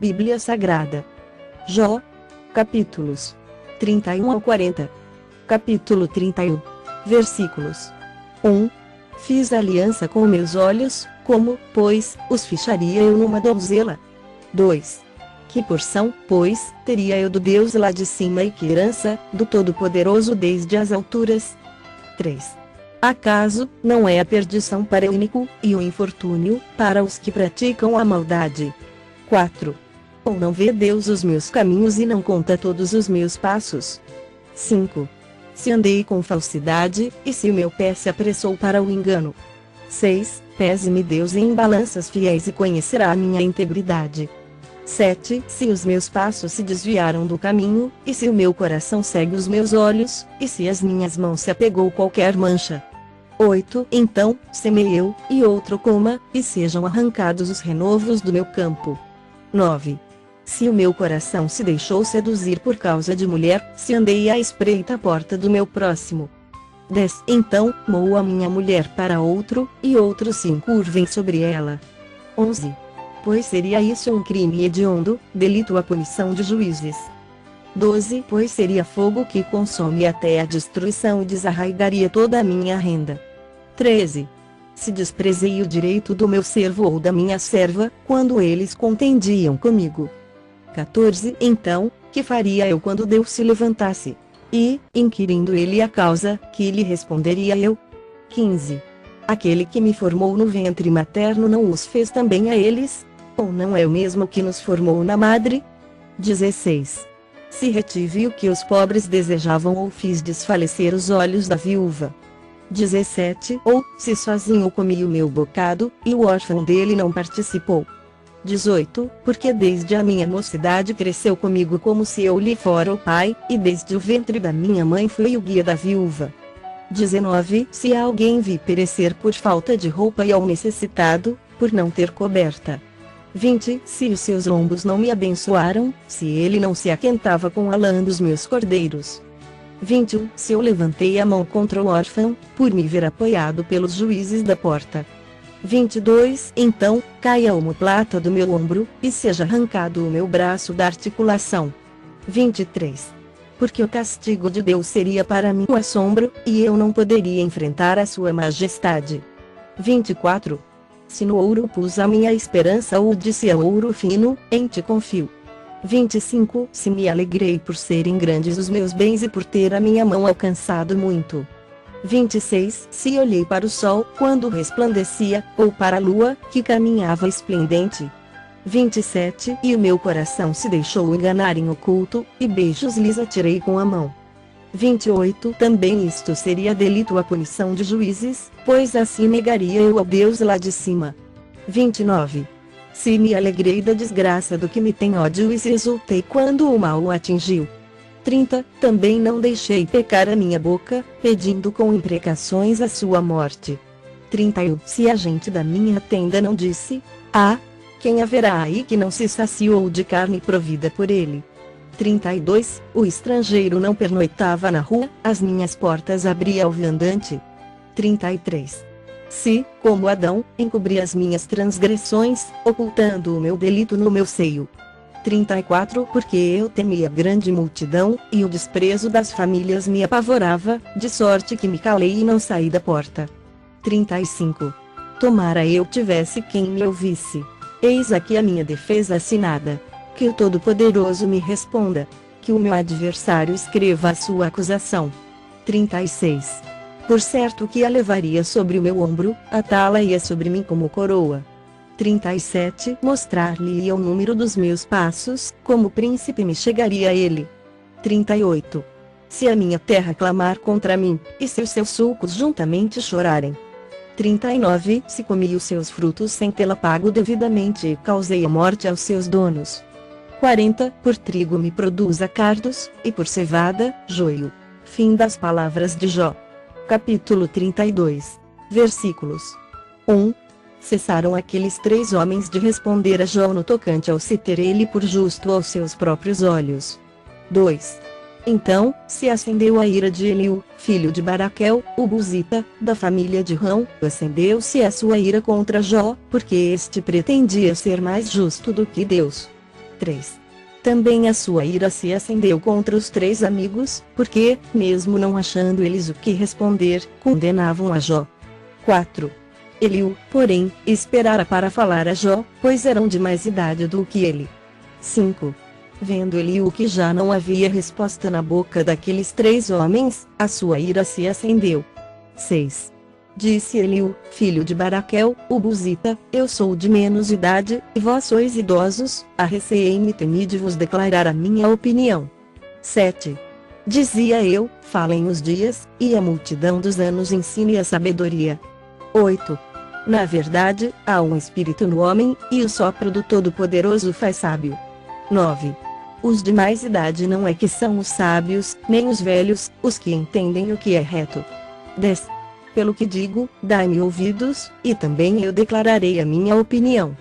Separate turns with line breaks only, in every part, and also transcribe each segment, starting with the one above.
Bíblia Sagrada. Jó. Capítulos 31 ao 40. Capítulo 31. Versículos 1. Fiz aliança com meus olhos, como, pois, os ficharia eu numa donzela? 2. Que porção, pois, teria eu do Deus lá de cima e que herança, do Todo-Poderoso desde as alturas? 3. Acaso, não é a perdição para o ímpio, e o infortúnio, para os que praticam a maldade? 4. Ou não vê Deus os meus caminhos e não conta todos os meus passos? 5. Se andei com falsidade, e se o meu pé se apressou para o engano? 6. Pese-me Deus em balanças fiéis e conhecerá a minha integridade. 7. Se os meus passos se desviaram do caminho, e se o meu coração segue os meus olhos, e se as minhas mãos se apegou qualquer mancha? 8. Então, semeie eu, e outro coma, e sejam arrancados os renovos do meu campo. 9. Se o meu coração se deixou seduzir por causa de mulher, se andei à espreita à porta do meu próximo. 10. Então, moo a minha mulher para outro, e outros se encurvem sobre ela. 11. Pois seria isso um crime hediondo, delito à punição de juízes. 12. Pois seria fogo que consome até a destruição e desarraigaria toda a minha renda. 13. Se desprezei o direito do meu servo ou da minha serva, quando eles contendiam comigo. 14. Então, que faria eu quando Deus se levantasse? E, inquirindo ele a causa, que lhe responderia eu? 15. Aquele que me formou no ventre materno não os fez também a eles? Ou não é o mesmo que nos formou na madre? 16. Se retive o que os pobres desejavam ou fiz desfalecer os olhos da viúva? 17. Ou, se sozinho comi o meu bocado, e o órfão dele não participou? 18. Porque desde a minha mocidade cresceu comigo como se eu lhe fora o pai, e desde o ventre da minha mãe fui o guia da viúva. 19. Se alguém vi perecer por falta de roupa e ao necessitado, por não ter coberta. 20. Se os seus lombos não me abençoaram, se ele não se aquentava com a lã dos meus cordeiros. 21. Se eu levantei a mão contra o órfão, por me ver apoiado pelos juízes da porta. 22. Então, caia a omoplata do meu ombro, e seja arrancado o meu braço da articulação. 23. Porque o castigo de Deus seria para mim um assombro, e eu não poderia enfrentar a sua majestade. 24. Se no ouro pus a minha esperança ou disse a ouro fino, em ti confio. 25. Se me alegrei por serem grandes os meus bens e por ter a minha mão alcançado muito. 26. Se olhei para o sol quando resplandecia, ou para a lua, que caminhava esplendente. 27. E o meu coração se deixou enganar em oculto, e beijos lhes atirei com a mão. 28. Também isto seria delito à punição de juízes, pois assim negaria eu ao Deus lá de cima. 29. Se me alegrei da desgraça do que me tem ódio e se exultei quando o mal o atingiu. 30. Também não deixei pecar a minha boca, pedindo com imprecações a sua morte. 31. Se a gente da minha tenda não disse, ah, quem haverá aí que não se saciou de carne provida por ele? 32. O estrangeiro não pernoitava na rua, as minhas portas abria ao viandante. 33. Se, como Adão, encobri as minhas transgressões, ocultando o meu delito no meu seio. 34. Porque eu temia a grande multidão, e o desprezo das famílias me apavorava, de sorte que me calei e não saí da porta. 35. Tomara eu tivesse quem me ouvisse. Eis aqui a minha defesa assinada. Que o Todo-Poderoso me responda. Que o meu adversário escreva a sua acusação. 36. Por certo que a levaria sobre o meu ombro, atá-la ia sobre mim como coroa. 37. Mostrar-lhe-ia o número dos meus passos, como príncipe me chegaria a ele. 38. Se a minha terra clamar contra mim, e se os seus sulcos juntamente chorarem. 39. Se comi os seus frutos sem tê-la pago devidamente e causei a morte aos seus donos. 40. Por trigo me produza cardos, e por cevada, joio. Fim das palavras de Jó. Capítulo 32. Versículos 1. Cessaram aqueles 3 homens de responder a Jó no tocante ao se ter ele por justo aos seus próprios olhos. 2. Então, se acendeu a ira de Eliú, filho de Baraquel, o Buzita, da família de Rão, acendeu-se a sua ira contra Jó, porque este pretendia ser mais justo do que Deus. 3. Também a sua ira se acendeu contra os 3 amigos, porque, mesmo não achando eles o que responder, condenavam a Jó. 4. Eliú, porém, esperara para falar a Jó, pois eram de mais idade do que ele. 5. Vendo Eliú que já não havia resposta na boca daqueles 3 homens, a sua ira se acendeu. 6. Disse Eliú, filho de Baraquel, o Buzita, eu sou de menos idade, e vós sois idosos, arreceei-me temi de vos declarar a minha opinião. 7. Dizia eu, falem os dias, e a multidão dos anos ensine a sabedoria. 8. Na verdade, há um espírito no homem, e o sopro do Todo-Poderoso faz sábio. 9. Os de mais idade não é que são os sábios, nem os velhos, os que entendem o que é reto. 10. Pelo que digo, dai-me ouvidos, e também eu declararei a minha opinião.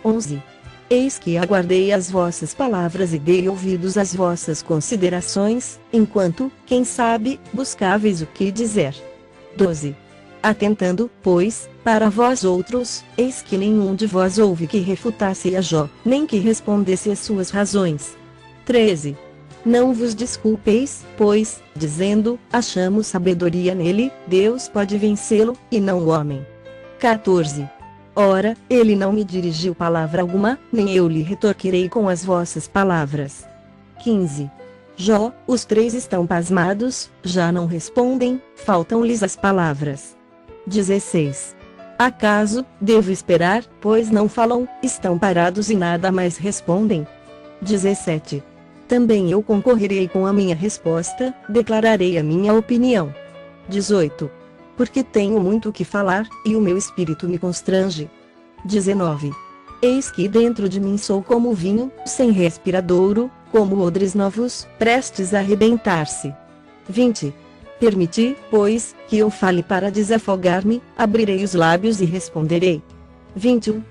11. Eis que aguardei as vossas palavras e dei ouvidos às vossas considerações, enquanto, quem sabe, buscáveis o que dizer. 12. Atentando, pois, para vós outros, eis que nenhum de vós houve que refutasse a Jó, nem que respondesse às suas razões. 13. Não vos desculpeis, pois, dizendo, achamos sabedoria nele, Deus pode vencê-lo, e não o homem. 14. Ora, ele não me dirigiu palavra alguma, nem eu lhe retorquirei com as vossas palavras. 15. Jó, os 3 estão pasmados, já não respondem, faltam-lhes as palavras. 16. Acaso, devo esperar, pois não falam, estão parados e nada mais respondem? 17. Também eu concorrerei com a minha resposta, declararei a minha opinião. 18. Porque tenho muito que falar, e o meu espírito me constrange. 19. Eis que dentro de mim sou como vinho, sem respiradouro, como odres novos, prestes a arrebentar-se. 20. Permiti, pois, que eu fale para desafogar-me, abrirei os lábios e responderei. 21.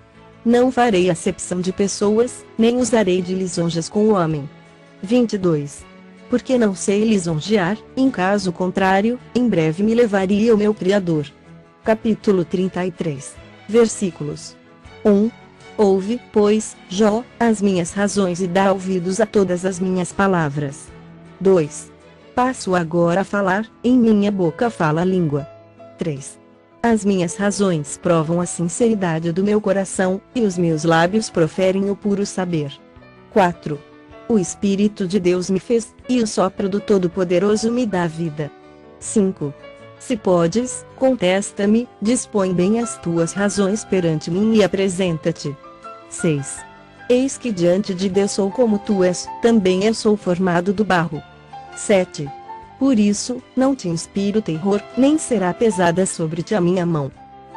Não farei acepção de pessoas, nem usarei de lisonjas com o homem. 22. Porque não sei lisonjear, em caso contrário, em breve me levaria o meu Criador. Capítulo 33. Versículos. 1. Ouve, pois, Jó, as minhas razões e dá ouvidos a todas as minhas palavras. 2. Passo agora a falar, em minha boca fala a língua. 3. As minhas razões provam a sinceridade do meu coração, e os meus lábios proferem o puro saber. 4. O Espírito de Deus me fez, e o sopro do Todo-Poderoso me dá vida. 5. Se podes, contesta-me, dispõe bem as tuas razões perante mim e apresenta-te. 6. Eis que diante de Deus sou como tu és, também eu sou formado do barro. 7. Por isso, não te inspiro terror, nem será pesada sobre ti a minha mão.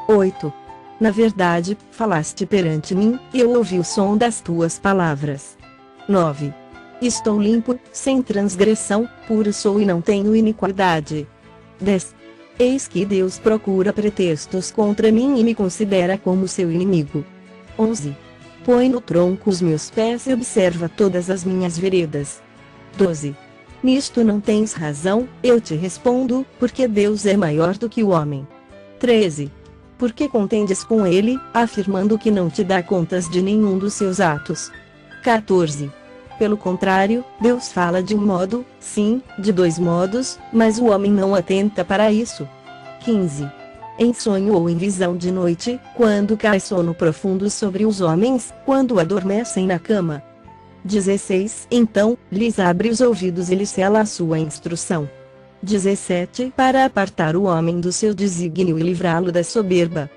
8. Na verdade, falaste perante mim, e eu ouvi o som das tuas palavras. 9. Estou limpo, sem transgressão, puro sou e não tenho iniquidade. 10. Eis que Deus procura pretextos contra mim e me considera como seu inimigo. 11. Põe no tronco os meus pés e observa todas as minhas veredas. 12. Nisto não tens razão, eu te respondo, porque Deus é maior do que o homem. 13. Porque contendes com ele, afirmando que não te dá contas de nenhum dos seus atos. 14. Pelo contrário, Deus fala de um modo, sim, de 2 modos, mas o homem não atenta para isso. 15. Em sonho ou em visão de noite, quando cai sono profundo sobre os homens, quando adormecem na cama. 16. Então, lhes abre os ouvidos e lhes cela a sua instrução. 17. Para apartar o homem do seu desígnio e livrá-lo da soberba.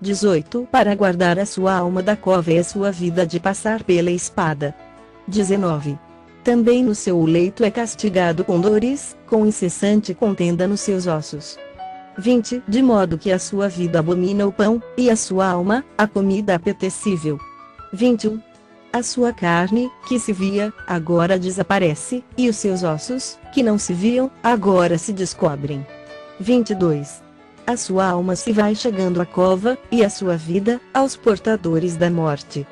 18. Para guardar a sua alma da cova e a sua vida de passar pela espada. 19. Também no seu leito é castigado com dores, com incessante contenda nos seus ossos. 20. De modo que a sua vida abomina o pão, e a sua alma, a comida apetecível. 21. A sua carne, que se via, agora desaparece, e os seus ossos, que não se viam, agora se descobrem. 22. A sua alma se vai chegando à cova, e a sua vida, aos portadores da morte.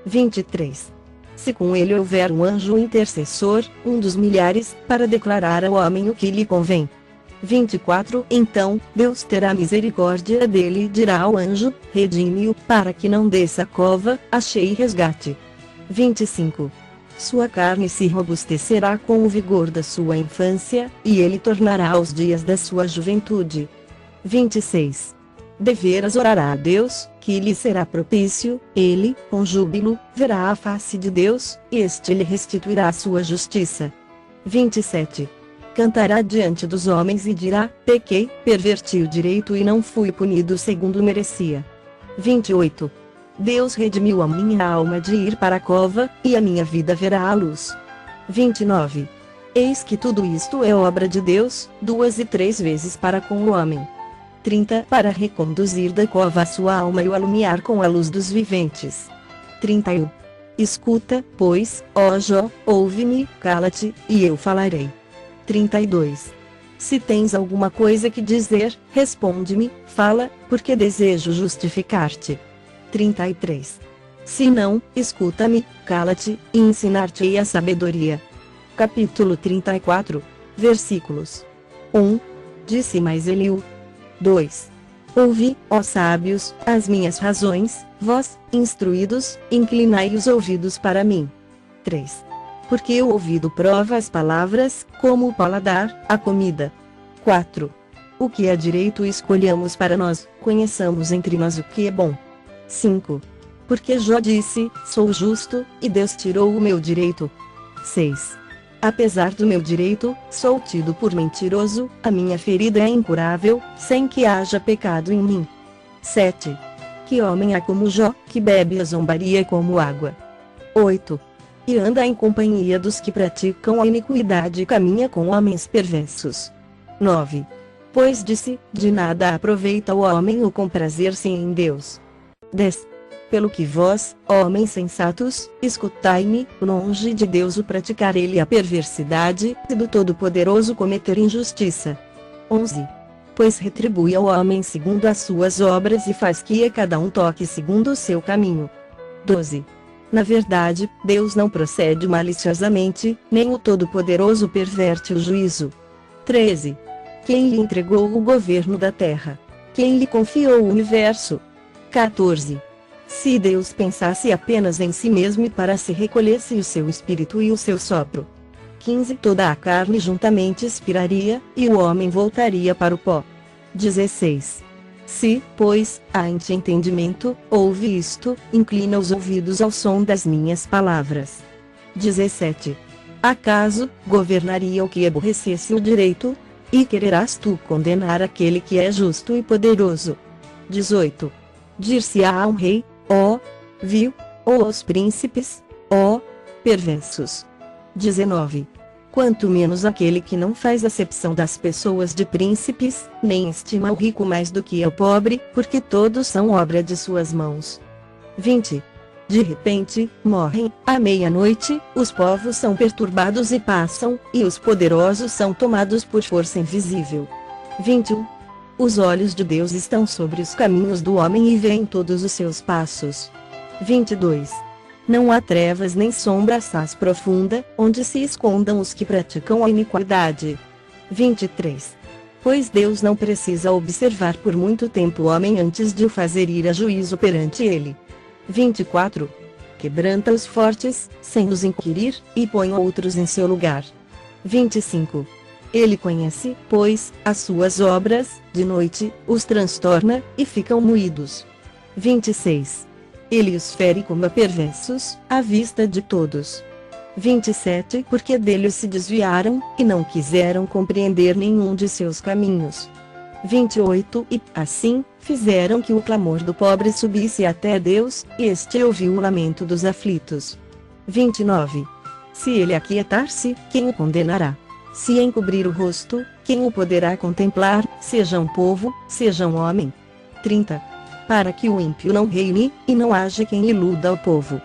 23. Se com ele houver um anjo intercessor, um dos milhares, para declarar ao homem o que lhe convém. 24. Então, Deus terá misericórdia dele e dirá ao anjo, redime-o, para que não desça a cova, achei resgate. 25. Sua carne se robustecerá com o vigor da sua infância, e ele tornará os dias da sua juventude. 26. Deveras orará a Deus, que lhe será propício, ele, com júbilo, verá a face de Deus, e este lhe restituirá a sua justiça. 27. Cantará diante dos homens e dirá: pequei, perverti o direito e não fui punido segundo merecia. 28. Deus redimiu a minha alma de ir para a cova, e a minha vida verá a luz. 29. Eis que tudo isto é obra de Deus, 2 e 3 vezes para com o homem. 30. Para reconduzir da cova a sua alma e o alumiar com a luz dos viventes. 31. Escuta, pois, ó Jó, ouve-me, cala-te, e eu falarei. 32. Se tens alguma coisa que dizer, responde-me, fala, porque desejo justificar-te. 33. Se não, escuta-me, cala-te, e ensinar-te-ei a sabedoria. Capítulo 34, versículos 1. Disse mais Eliú. 2. Ouvi, ó sábios, as minhas razões, vós, instruídos, inclinai os ouvidos para mim. 3. Porque o ouvido prova as palavras, como o paladar, a comida. 4. O que é direito escolhamos para nós, conheçamos entre nós o que é bom. 5. Porque Jó disse: sou justo, e Deus tirou o meu direito. 6. Apesar do meu direito, sou tido por mentiroso, a minha ferida é incurável, sem que haja pecado em mim. 7. Que homem há como Jó, que bebe a zombaria como água. 8. E anda em companhia dos que praticam a iniquidade e caminha com homens perversos. 9. Pois disse: de nada aproveita o homem o comprazer-se em Deus. 10. Pelo que vós, homens sensatos, escutai-me, longe de Deus o praticar ele a perversidade, e do Todo-Poderoso cometer injustiça. 11. Pois retribui ao homem segundo as suas obras e faz que a cada um toque segundo o seu caminho. 12. Na verdade, Deus não procede maliciosamente, nem o Todo-Poderoso perverte o juízo. 13. Quem lhe entregou o governo da terra? Quem lhe confiou o universo? 14. Se Deus pensasse apenas em si mesmo e para se recolhesse o seu espírito e o seu sopro. 15. Toda a carne juntamente expiraria, e o homem voltaria para o pó. 16. Se, pois, há em ti entendimento, ouve isto, inclina os ouvidos ao som das minhas palavras. 17. Acaso, governaria o que aborrecesse o direito? E quererás tu condenar aquele que é justo e poderoso? 18. Dir-se-á a um rei: ó, vil, ou aos príncipes: ó, perversos. 19. Quanto menos aquele que não faz acepção das pessoas de príncipes, nem estima o rico mais do que o pobre, porque todos são obra de suas mãos. 20. De repente, morrem, à meia-noite, os povos são perturbados e passam, e os poderosos são tomados por força invisível. 21. Os olhos de Deus estão sobre os caminhos do homem e veem todos os seus passos. 22. Não há trevas nem sombra assaz profunda, onde se escondam os que praticam a iniquidade. 23. Pois Deus não precisa observar por muito tempo o homem antes de o fazer ir a juízo perante ele. 24. Quebranta os fortes, sem os inquirir, e põe outros em seu lugar. 25. Ele conhece, pois, as suas obras, de noite, os transtorna, e ficam moídos. 26. Ele os fere como a perversos, à vista de todos. 27. Porque dele se desviaram, e não quiseram compreender nenhum de seus caminhos. 28. E, assim, fizeram que o clamor do pobre subisse até Deus, e este ouviu o lamento dos aflitos. 29. Se ele aquietar-se, quem o condenará? Se encobrir o rosto, quem o poderá contemplar, seja um povo, seja um homem? 30. Para que o ímpio não reine, e não haja quem iluda o povo.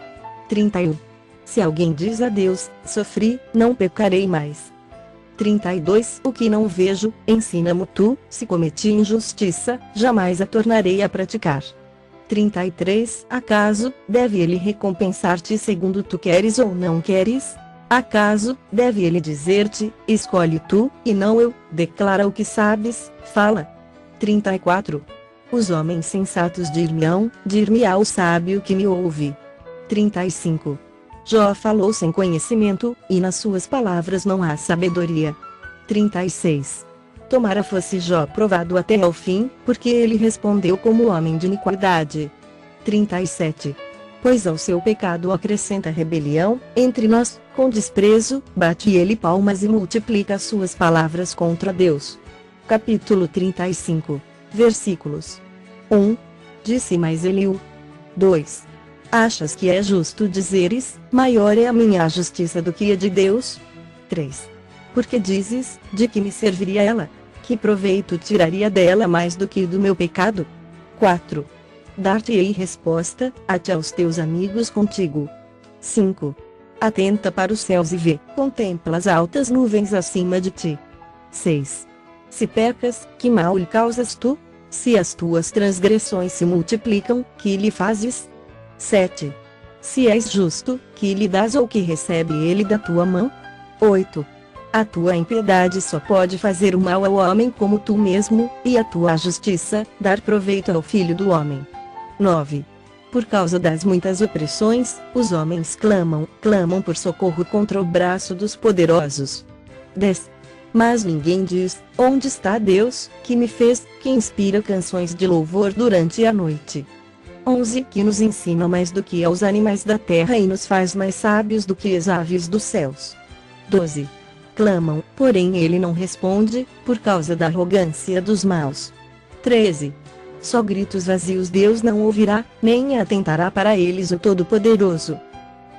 31. Se alguém diz a Deus: sofri, não pecarei mais. 32. O que não vejo, ensina-mo tu, se cometi injustiça, jamais a tornarei a praticar. 33. Acaso, deve ele recompensar-te segundo tu queres ou não queres? Acaso, deve ele dizer-te: escolhe tu, e não eu? Declara o que sabes, fala. 34. Os homens sensatos dir-me-ão, dir-me-á o sábio que me ouve. 35. Jó falou sem conhecimento, e nas suas palavras não há sabedoria. 36. Tomara fosse Jó provado até ao fim, porque ele respondeu como homem de iniquidade. 37. Pois ao seu pecado acrescenta rebelião, entre nós, com desprezo, bate ele palmas e multiplica suas palavras contra Deus. Capítulo 35. Versículos 1. Disse mais Eliú. 2. Achas que é justo dizeres, maior é a minha justiça do que a de Deus? 3. Porque dizes, de que me serviria ela? Que proveito tiraria dela mais do que do meu pecado? 4. Dar-te-ei resposta, a-te aos teus amigos contigo. 5. Atenta para os céus e vê, contempla as altas nuvens acima de ti. 6. Se pecas, que mal lhe causas tu? Se as tuas transgressões se multiplicam, que lhe fazes? 7. Se és justo, que lhe dás ou que recebe ele da tua mão? 8. A tua impiedade só pode fazer o mal ao homem como tu mesmo, e a tua justiça, dar proveito ao filho do homem. 9. Por causa das muitas opressões, os homens clamam por socorro contra o braço dos poderosos. 10. Mas ninguém diz, onde está Deus, que me fez, que inspira canções de louvor durante a noite. 11. Que nos ensina mais do que aos animais da terra e nos faz mais sábios do que as aves dos céus. 12. Clamam, porém ele não responde, por causa da arrogância dos maus. 13. Só gritos vazios Deus não ouvirá, nem atentará para eles o Todo-Poderoso.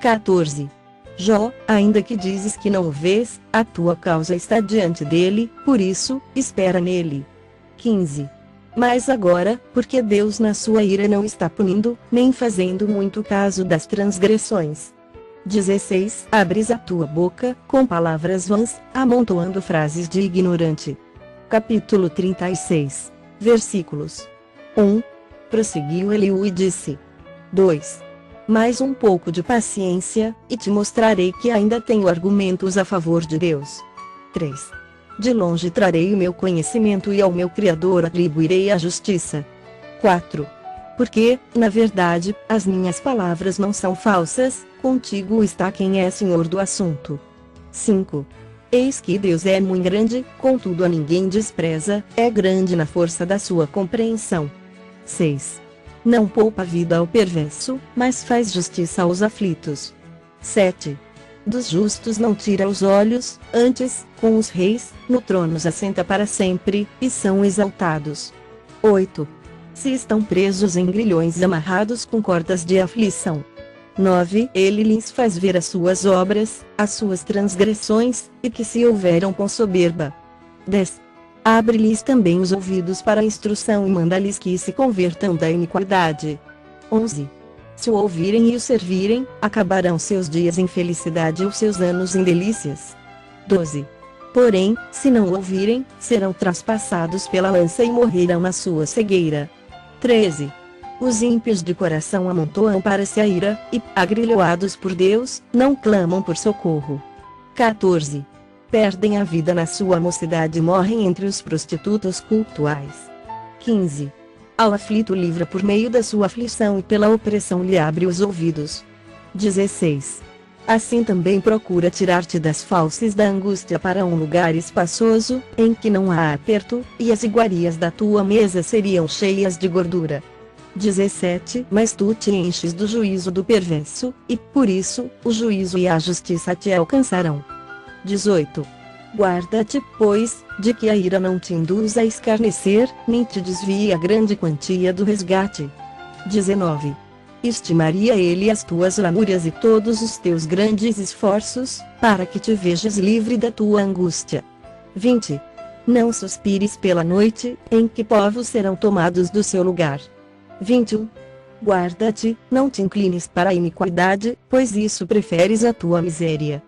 14. Jó, ainda que dizes que não o vês, a tua causa está diante dele, por isso, espera nele. 15. Mas agora, porque Deus na sua ira não está punindo, nem fazendo muito caso das transgressões. 16. Abres a tua boca, com palavras vãs, amontoando frases de ignorante. Capítulo 36. Versículos 1. Prosseguiu Eliú e disse. 2. Mais um pouco de paciência, e te mostrarei que ainda tenho argumentos a favor de Deus. 3. De longe trarei o meu conhecimento e ao meu Criador atribuirei a justiça. 4. Porque, na verdade, as minhas palavras não são falsas, contigo está quem é senhor do assunto. 5. Eis que Deus é muito grande, contudo a ninguém despreza, é grande na força da sua compreensão. 6. Não poupa vida ao perverso, mas faz justiça aos aflitos. 7. Dos justos não tira os olhos, antes, com os reis, no trono os assenta para sempre, e são exaltados. 8. Se estão presos em grilhões amarrados com cordas de aflição. 9. Ele lhes faz ver as suas obras, as suas transgressões, e que se houveram com soberba. 10. Abre-lhes também os ouvidos para a instrução e manda-lhes que se convertam da iniquidade. 11. Se o ouvirem e o servirem, acabarão seus dias em felicidade ou seus anos em delícias. 12. Porém, se não o ouvirem, serão traspassados pela lança e morrerão na sua cegueira. 13. Os ímpios de coração amontoam para se a ira, e, agrilhoados por Deus, não clamam por socorro. 14. Perdem a vida na sua mocidade e morrem entre os prostitutos cultuais. 15. Ao aflito livra por meio da sua aflição e pela opressão lhe abre os ouvidos. 16. Assim também procura tirar-te das falses da angústia para um lugar espaçoso, em que não há aperto, e as iguarias da tua mesa seriam cheias de gordura. 17. Mas tu te enches do juízo do perverso, e, por isso, o juízo e a justiça te alcançarão. 18. Guarda-te, pois, de que a ira não te induza a escarnecer, nem te desvie a grande quantia do resgate. 19. Estimaria ele as tuas lamúrias e todos os teus grandes esforços, para que te vejas livre da tua angústia. 20. Não suspires pela noite, em que povos serão tomados do seu lugar. 21. Guarda-te, não te inclines para a iniquidade, pois isso preferes a tua miséria.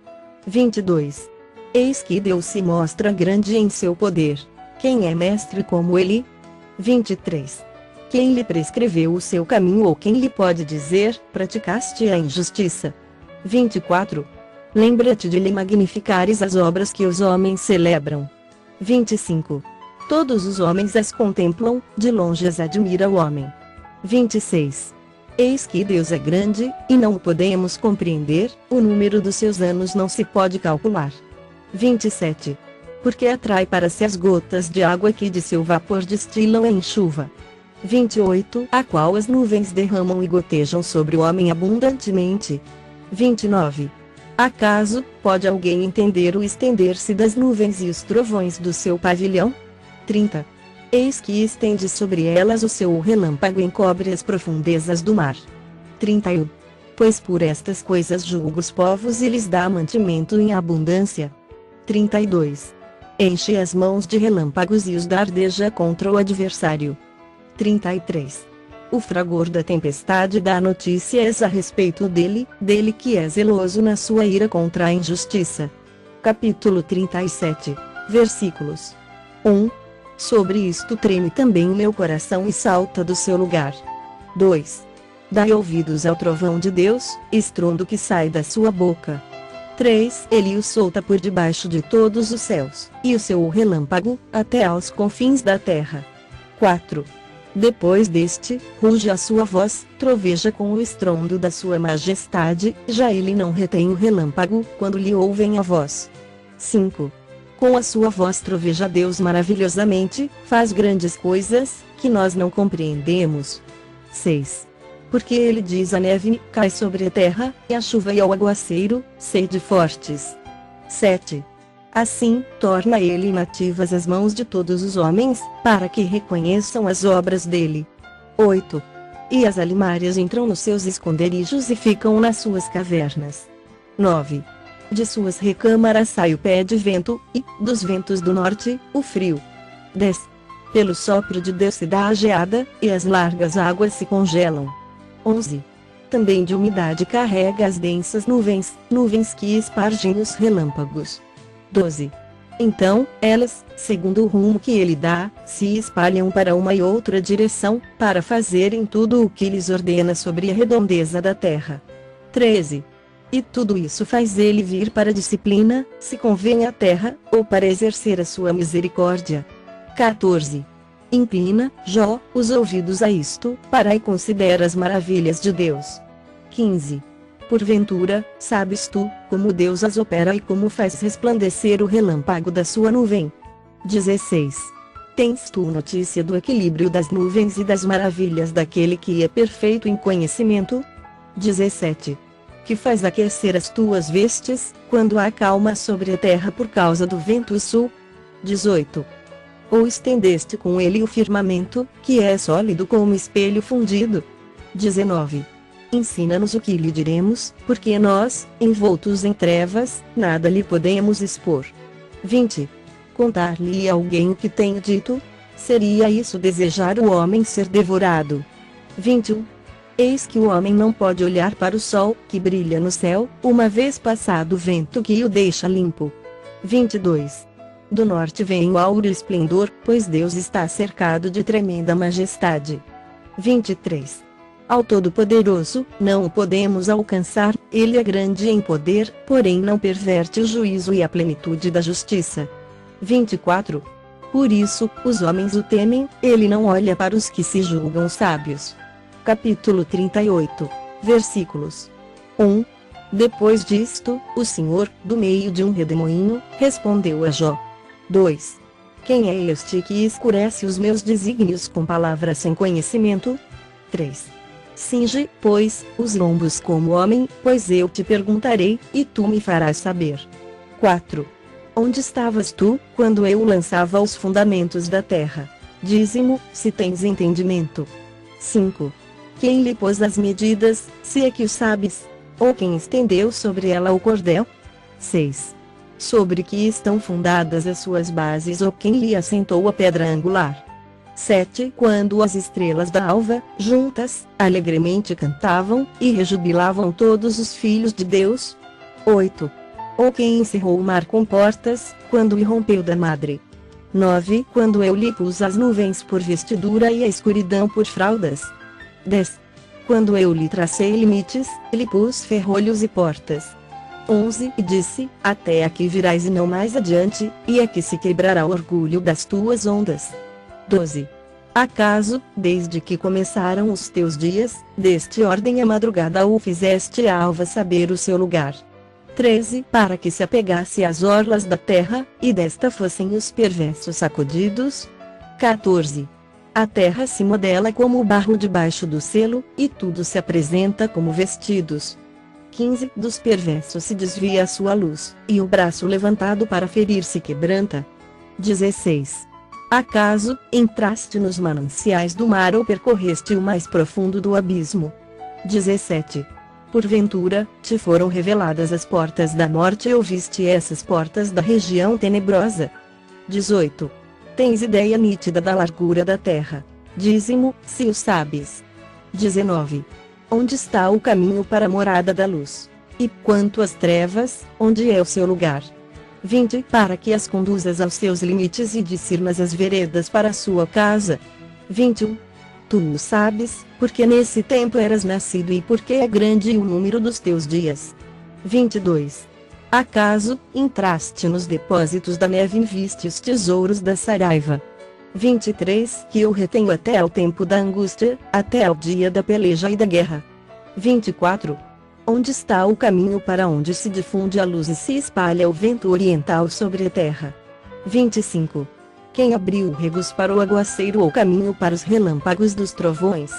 22. Eis que Deus se mostra grande em seu poder. Quem é mestre como ele? 23. Quem lhe prescreveu o seu caminho ou quem lhe pode dizer, praticaste a injustiça? 24. Lembra-te de lhe magnificares as obras que os homens celebram. 25. Todos os homens as contemplam, de longe as admira o homem. 26. Eis que Deus é grande, e não o podemos compreender, o número dos seus anos não se pode calcular. 27. Porque atrai para si as gotas de água que de seu vapor destilam em chuva. 28. A qual as nuvens derramam e gotejam sobre o homem abundantemente. 29. Acaso, pode alguém entender o estender-se das nuvens e os trovões do seu pavilhão? 30. Eis que estende sobre elas o seu relâmpago e encobre as profundezas do mar. 31. Pois por estas coisas julga os povos e lhes dá mantimento em abundância. 32. Enche as mãos de relâmpagos e os dardeja contra o adversário. 33. O fragor da tempestade dá notícias a respeito dele que é zeloso na sua ira contra a injustiça. Capítulo 37, versículos 1. Sobre isto treme também o meu coração e salta do seu lugar. 2. Dai ouvidos ao trovão de Deus, estrondo que sai da sua boca. 3. Ele o solta por debaixo de todos os céus, e o seu relâmpago, até aos confins da terra. 4. Depois deste, ruge a sua voz, troveja com o estrondo da sua majestade, já ele não retém o relâmpago, quando lhe ouvem a voz. 5. Com a sua voz troveja Deus maravilhosamente, faz grandes coisas, que nós não compreendemos. 6. Porque ele diz a neve, cai sobre a terra, e a chuva e ao aguaceiro, sede fortes. 7. Assim, torna ele inativas as mãos de todos os homens, para que reconheçam as obras dele. 8. E as alimárias entram nos seus esconderijos e ficam nas suas cavernas. 9. De suas recâmaras sai o pé de vento, e, dos ventos do norte, o frio. 10. Pelo sopro de Deus se dá a geada, e as largas águas se congelam. 11. Também de umidade carrega as densas nuvens, nuvens que espargem os relâmpagos. 12. Então, elas, segundo o rumo que ele dá, se espalham para uma e outra direção, para fazerem tudo o que lhes ordena sobre a redondeza da terra. 13. E tudo isso faz ele vir para a disciplina, se convém à terra, ou para exercer a sua misericórdia. 14. Inclina, Jó, os ouvidos a isto, para e considera as maravilhas de Deus. 15. Porventura, sabes tu, como Deus as opera e como faz resplandecer o relâmpago da sua nuvem? 16. Tens tu notícia do equilíbrio das nuvens e das maravilhas daquele que é perfeito em conhecimento? 17. Que faz aquecer as tuas vestes, quando há calma sobre a terra por causa do vento sul? 18. Ou estendeste com ele o firmamento, que é sólido como espelho fundido? 19. Ensina-nos o que lhe diremos, porque nós, envoltos em trevas, nada lhe podemos expor. 20. Contar-lhe a alguém o que tenho dito? Seria isso desejar o homem ser devorado? 21. Eis que o homem não pode olhar para o sol, que brilha no céu, uma vez passado o vento que o deixa limpo. 22. Do norte vem o áureo esplendor, pois Deus está cercado de tremenda majestade. 23. Ao Todo-Poderoso, não o podemos alcançar, ele é grande em poder, porém não perverte o juízo e a plenitude da justiça. 24. Por isso, os homens o temem, ele não olha para os que se julgam sábios. Capítulo 38, versículos 1. Depois disto, o Senhor, do meio de um redemoinho, respondeu a Jó. 2. Quem é este que escurece os meus desígnios com palavras sem conhecimento? 3. Cinge, pois, os lombos como homem, pois eu te perguntarei, e tu me farás saber. 4. Onde estavas tu, quando eu lançava os fundamentos da terra? Dize-mo, se tens entendimento. 5. Quem lhe pôs as medidas, se é que o sabes? Ou quem estendeu sobre ela o cordel? 6. Sobre que estão fundadas as suas bases ou quem lhe assentou a pedra angular? 7. Quando as estrelas da alva, juntas, alegremente cantavam, e rejubilavam todos os filhos de Deus? 8. Ou quem encerrou o mar com portas, quando o rompeu da madre? 9. Quando eu lhe pus as nuvens por vestidura e a escuridão por fraldas? 10. Quando eu lhe tracei limites, lhe pus ferrolhos e portas. 11. E disse, até aqui virás e não mais adiante, e aqui se quebrará o orgulho das tuas ondas. 12. Acaso, desde que começaram os teus dias, deste ordem a madrugada ou fizeste a alva saber o seu lugar? 13. Para que se apegasse às orlas da terra, e desta fossem os perversos sacudidos? 14. A terra se modela como o barro debaixo do selo, e tudo se apresenta como vestidos. 15. Dos perversos se desvia a sua luz, e o braço levantado para ferir se quebranta. 16. Acaso, entraste nos mananciais do mar ou percorreste o mais profundo do abismo? 17. Porventura, te foram reveladas as portas da morte e ouviste essas portas da região tenebrosa? 18. Tens ideia nítida da largura da terra? Dízimo, se o sabes. 19. Onde está o caminho para a morada da luz? E quanto às trevas, onde é o seu lugar? 20. Para que as conduzas aos seus limites e discernas as veredas para a sua casa. 21. Tu o sabes, porque nesse tempo eras nascido e porque é grande o número dos teus dias. 22. Acaso, entraste nos depósitos da neve e viste os tesouros da Saraiva? 23. Que eu retenho até ao tempo da angústia, até ao dia da peleja e da guerra. 24. Onde está o caminho para onde se difunde a luz e se espalha o vento oriental sobre a terra? 25. Quem abriu regos para o aguaceiro ou caminho para os relâmpagos dos trovões?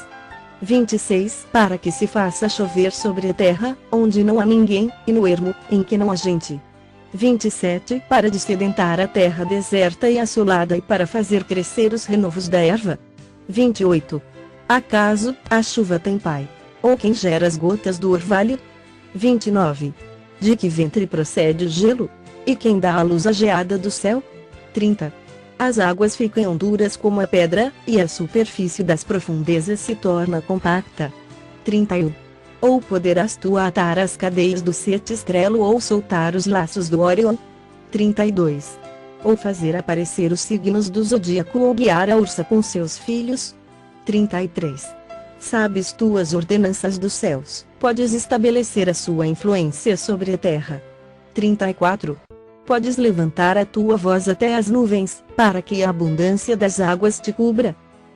26. Para que se faça chover sobre a terra, onde não há ninguém, e no ermo, em que não há gente. 27. Para dessedentar a terra deserta e assolada e para fazer crescer os renovos da erva. 28. Acaso, a chuva tem pai? Ou quem gera as gotas do orvalho? 29. De que ventre procede o gelo? E quem dá a luz à geada do céu? 30. As águas ficam duras como a pedra, e a superfície das profundezas se torna compacta. 31. Ou poderás tu atar as cadeias do Setestrelo ou soltar os laços do Órion? 32. Ou fazer aparecer os signos do zodíaco ou guiar a ursa com seus filhos? 33. Sabes tu as ordenanças dos céus, podes estabelecer a sua influência sobre a terra. 34. Podes levantar a tua voz até as nuvens, para que a abundância das águas te cubra.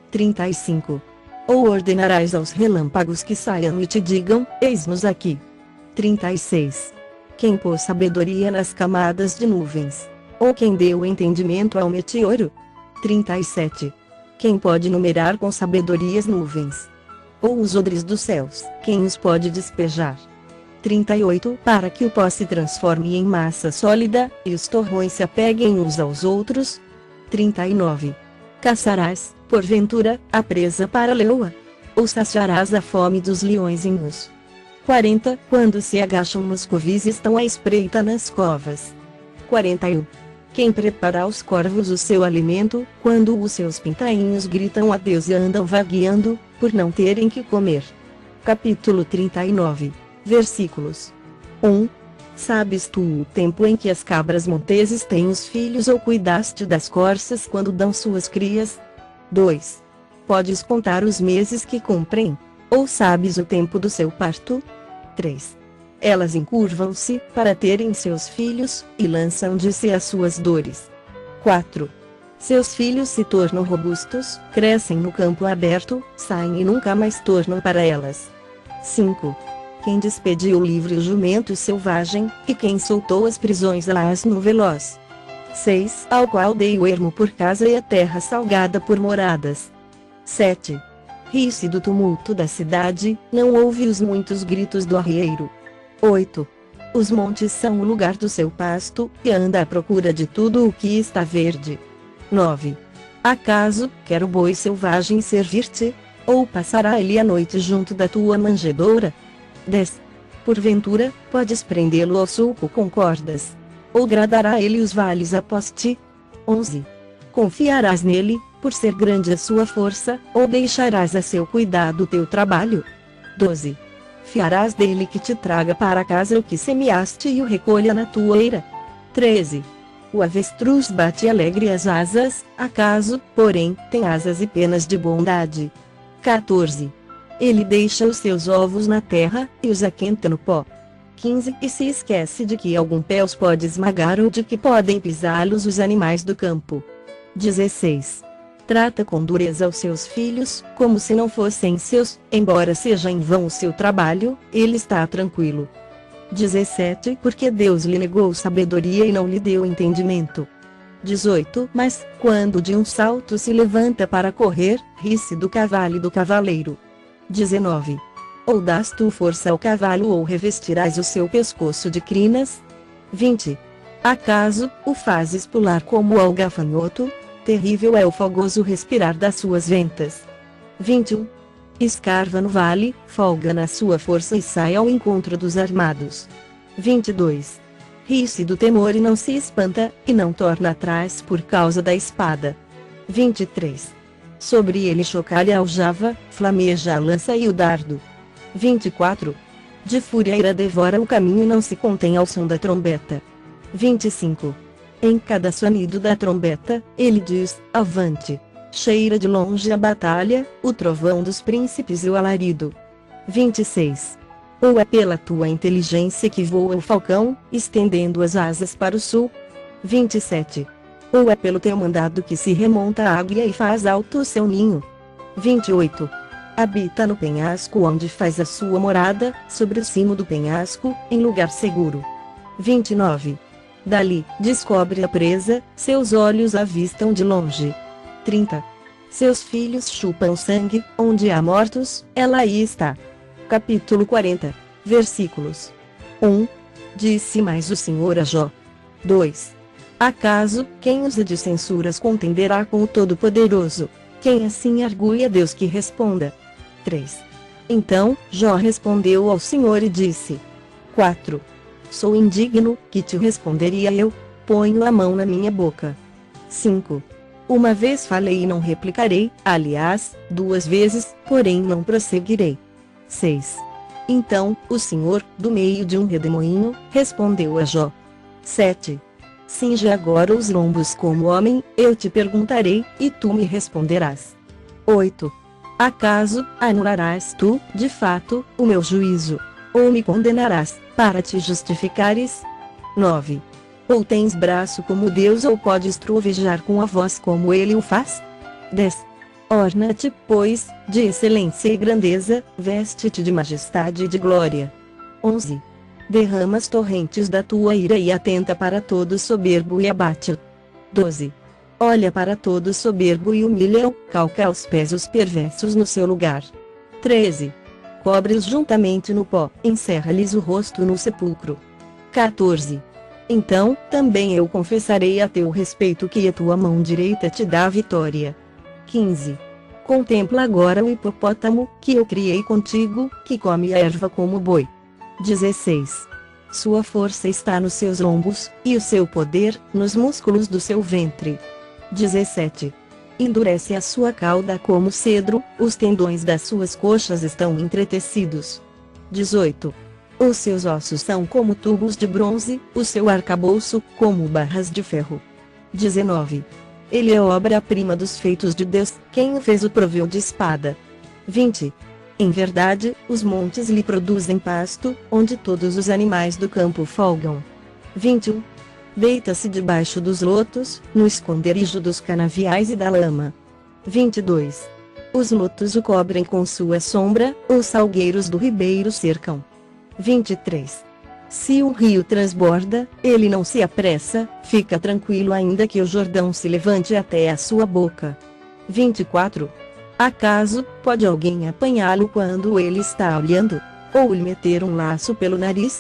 35. Ou ordenarás aos relâmpagos que saiam e te digam, eis-nos aqui. 36. Quem pôs sabedoria nas camadas de nuvens? Ou quem deu entendimento ao meteoro? 37. Quem pode numerar com sabedoria as nuvens? Ou os odres dos céus, quem os pode despejar? 38. Para que o pó se transforme em massa sólida, e os torrões se apeguem uns aos outros? 39. Caçarás, porventura, a presa para a leoa? Ou saciarás a fome dos leões em os? 40. Quando se agacham nos covis estão à espreita nas covas. 41. Quem prepara aos corvos o seu alimento, quando os seus pintainhos gritam adeus e andam vagueando, por não terem que comer. Capítulo 39. Versículos 1. Sabes tu o tempo em que as cabras monteses têm os filhos ou cuidaste das corças quando dão suas crias? 2. Podes contar os meses que cumprem? Ou sabes o tempo do seu parto? 3. Elas encurvam-se, para terem seus filhos, e lançam de si as suas dores. 4. Seus filhos se tornam robustos, crescem no campo aberto, saem e nunca mais tornam para elas. 5. Quem despediu livre o jumento selvagem, e quem soltou as prisões a asno veloz. 6. Ao qual dei o ermo por casa e a terra salgada por moradas. 7. Ri-se do tumulto da cidade, não ouve os muitos gritos do arrieiro. 8. Os montes são o lugar do seu pasto, e anda à procura de tudo o que está verde. 9. Acaso, quer o boi selvagem servir-te? Ou passará ele a noite junto da tua manjedoura? 10. Porventura, podes prendê-lo ao sulco com cordas? Ou gradará ele os vales após ti? 11. Confiarás nele, por ser grande a sua força, ou deixarás a seu cuidado o teu trabalho? 12. Fiarás dele que te traga para casa o que semeaste e o recolha na tua eira? 13. O avestruz bate alegre as asas, acaso, porém, tem asas e penas de bondade? 14. Ele deixa os seus ovos na terra, e os aquenta no pó. 15. E se esquece de que algum pé os pode esmagar ou de que podem pisá-los os animais do campo? 16. Trata com dureza os seus filhos, como se não fossem seus, embora seja em vão o seu trabalho, ele está tranquilo. 17 Porque Deus lhe negou sabedoria e não lhe deu entendimento. 18 Mas, quando de um salto se levanta para correr, ri-se do cavalo e do cavaleiro. 19 Ou dás tu força ao cavalo ou revestirás o seu pescoço de crinas? 20 Acaso, o fazes pular como ao gafanhoto? Terrível é o fogoso respirar das suas ventas. 21 Escarva no vale, folga na sua força e sai ao encontro dos armados. 22 Ri-se do temor e não se espanta, e não torna atrás por causa da espada. 23 Sobre ele chocalha a aljava, flameja a lança e o dardo. 24 De fúria ira devora o caminho e não se contém ao som da trombeta. 25 Em cada sonido da trombeta, ele diz, avante. Cheira de longe a batalha, o trovão dos príncipes e o alarido. 26 Ou é pela tua inteligência que voa o falcão, estendendo as asas para o sul? 27 Ou é pelo teu mandado que se remonta a águia e faz alto o seu ninho? 28 Habita no penhasco onde faz a sua morada, sobre o cimo do penhasco, em lugar seguro. 29 Dali, descobre a presa, seus olhos avistam de longe. 30 Seus filhos chupam sangue, onde há mortos, ela aí está. Capítulo 40 Versículos 1 Disse mais o Senhor a Jó. 2 Acaso, quem usa de censuras contenderá com o Todo-Poderoso? Quem assim argui a Deus que responda? 3 Então, Jó respondeu ao Senhor e disse. 4 Sou indigno, que te responderia eu? Ponho a mão na minha boca. 5 Uma vez falei e não replicarei, aliás, 2 vezes, porém não prosseguirei. 6 Então, o Senhor, do meio de um redemoinho, respondeu a Jó. 7 Cinge agora os lombos como homem, eu te perguntarei, e tu me responderás. 8 Acaso, anularás tu, de fato, o meu juízo? Ou me condenarás, para te justificares? 9 Ou tens braço como Deus ou podes trovejar com a voz como ele o faz? 10 Orna-te, pois, de excelência e grandeza, veste-te de majestade e de glória. 11 Derrama as torrentes da tua ira e atenta para todo soberbo e abate-o. 12 Olha para todo soberbo e humilha-o, calca aos pés os perversos no seu lugar. 13 Cobre-os juntamente no pó, encerra-lhes o rosto no sepulcro. 14 Então, também eu confessarei a teu respeito que a tua mão direita te dá a vitória. 15 Contempla agora o hipopótamo, que eu criei contigo, que come a erva como boi. 16 Sua força está nos seus lombos, e o seu poder, nos músculos do seu ventre. 17 Endurece a sua cauda como cedro, os tendões das suas coxas estão entretecidos. 18 Os seus ossos são como tubos de bronze, o seu arcabouço, como barras de ferro. 19 Ele é obra-prima dos feitos de Deus, quem o fez o proveu de espada. 20 Em verdade, os montes lhe produzem pasto, onde todos os animais do campo folgam. 21 Deita-se debaixo dos lotos, no esconderijo dos canaviais e da lama. 22 Os lotos o cobrem com sua sombra, os salgueiros do ribeiro cercam. 23 Se o rio transborda, ele não se apressa, fica tranquilo ainda que o Jordão se levante até a sua boca. 24 Acaso, pode alguém apanhá-lo quando ele está olhando? Ou lhe meter um laço pelo nariz?